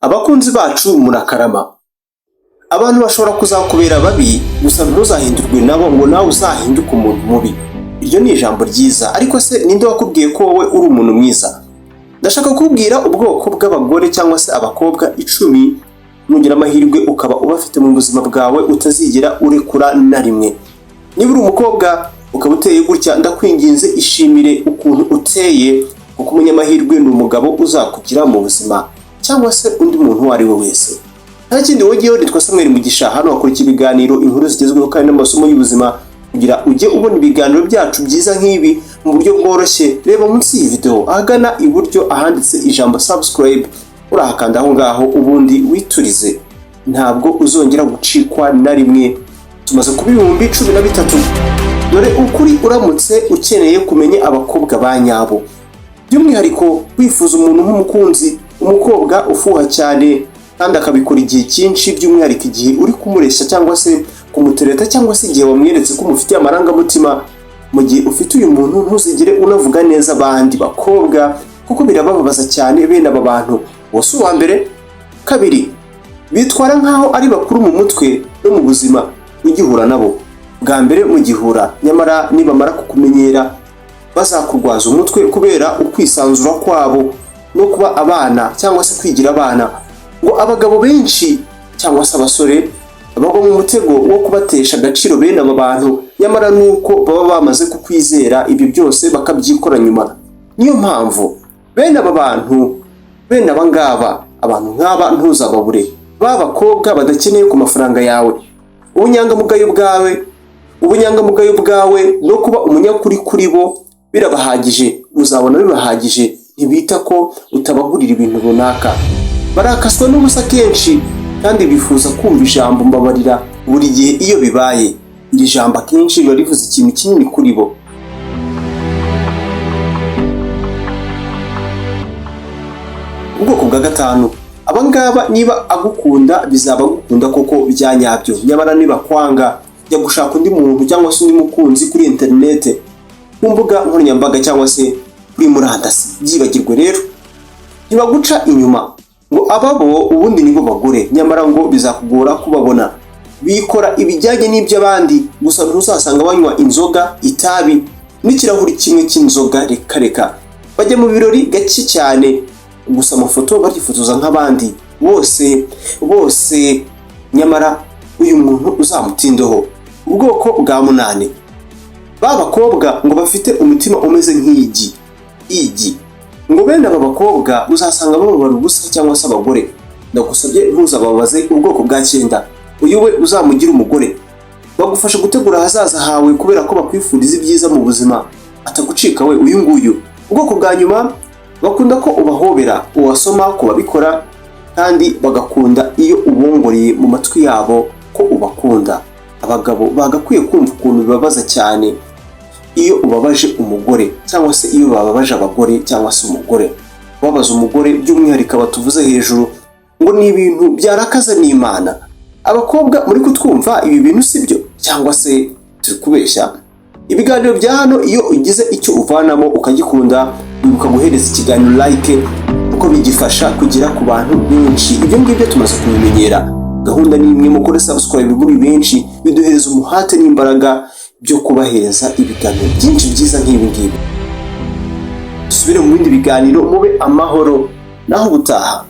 Abakunzi bacu murakarama. Abantu bashobora kuzakubera babi gusa ntuzahindurwe nabo ngo nawe uzahinduke umuntu mubi. Iryo ni ijambo ryiza, ariko se ninde wakubwiye ko wowe uri umuntu mwiza? Ndashaka kubwira ubwoko bw'abagore cyangwa se abakobwa 10 nugira amahirwe ukaba ubafite mu buzima bwawe utazigera urekura na rimwe. Niba uri umukobwa ukaba uteye gutya, ndakwinginze ishimire ukuntu uteye, kuko umunyamahirwe ni umugabo uzakugira mu buzima cyangwa se undi muntu wari we wese. Nta kindi wogiyeho nitwa Samuel Mugisha, hano wakurikira ibiganiro, inkuru zigezweho kandi n'amasomo y'ubuzima kugira ujye ubona ibiganiro byacu byiza nk'ibi mu buryo bworoshye. Reba munsi iyi video ahagana iburyo ahanditse ijambo subscribe, urahakanda aho ngaho ubundi witurize. Ntabwo uzongera gucikwa na rimwe. Tumaze kuba 13,000. Dore ukuri uramutse ukeneye kumenya abakobwa ba nyabo. By'umwihariko wifuza umuntu nk'umukunzi, umukobwa ufuha cyane kandi akabikora igihe cyinshi, by'umwihariko igihe uri kumureshya cyangwa se kumutereta cyangwa se igihe wamweretse ko umufitiye amarangamutima. Mu gihe ufite uyu muntu ntuzigere unavuga neza abandi bakobwa, kuko birababaza cyane bene aba bantu. Wose uwa mbere. Kabiri, bitwara nkaho ari bakuru mu mutwe no mu buzima ugihura nabo. Bwa mbere mugihura, nyamara nibamara kukumenyera bazakurwaza umutwe kubera ukwisanzura kwabo no kuba abana cyangwa se kwigira abana. Ngo abagabo benshi cyangwa se abasore bagwa mu mutego wo kubatesha agaciro bene aba bantu, nyamara nuko baba bamaze kukwizera ibyo byose bakabyikora nyuma. Niyo mpamvu bene aba bantu, bene aba ngaba, abantu nk'aba ntuzababure. Bakobwa badakeneye ku mafaranga yawe. Ubunyangamugayo bwawe no kuba umunyakuri kuri bo birabahagije. Uzabona bibahagije, ntibita ko utabagurira ibintu runaka. Barakaswa n'ubusa kenshi kandi bifuza kumva ijambo mbabarira buri gihe iyo bibaye. Iri jambo kenshi riba rivuze ikintu kinini kuri bo. Ubwoko bwa 5. Abangaba niba agukunda bizaba gukunda koko byanyabyo, nyamara niba kwanga jya gushaka undi muntu cyangwa se undi mukunzi kuri internet, ku mbuga nkoranyambaga cyangwa se kuri murandasi. Byibagirwe rero, ntibaguca inyuma ngo ababo ubundi nibo bagore, nyamara ngo bizakugora kubabona. Bikora ibijyanye n'iby'abandi gusa ntuzasanga banywa inzoga, itabi n'ikirahuri kimwe cy'inzoga. Reka bajya mu birori gake cyane, gusa amafoto barifotoza nk'abandi bose, nyamara uyu muntu uzamutindeho. Ubwoko bwa 8. Bakobwa ngo bafite umutima umeze nk'igi. Ngo bene aba bakobwa uzasanga bababara ubusa cyangwa se abagore. Ndagusabye ntuzababaze. Ubwoko bwa 9. Uyu we uzamugira umugore. Bagufasha gutegura ahazaza hawe kubera ko bakwifuriza ibyiza mu buzima, atagucika we uyu nguyu. Ubwoko bwa nyuma, bakunda ko ubahobera, uwasoma ku babikora, kandi bagakunda iyo ubongoreye mu matwi yabo ko ubakunda. Abagabo bagakwiye kumva ukuntu bibabaza cyane iyo ubabaje umugore cyangwa se iyo bababaje abagore cyangwa se umugore. Babaza umugore by'umwihariko batuvuze hejuru ngo ni ibintu byarakaza n'Imana. Abakobwa muri kutwumva ibi bintu sibyo cyangwa se turi kubeshya? Ibiganiro bya hano iyo ugize icyo uvanamo ukagikunda, wibuka guhereza ikiganiro like kuko bigifasha kugera ku bantu benshi. Ibyo ngibyo tumaze kubimenyera. Gahunda ni imwe, mukore subscribe muri benshi, biduhereza umuhate n'imbaraga byo kubahereza ibiganiro byinshi byiza nk'ibi ngibi. Dusubire mu bindi biganiro, mube amahoro naho ubutaha.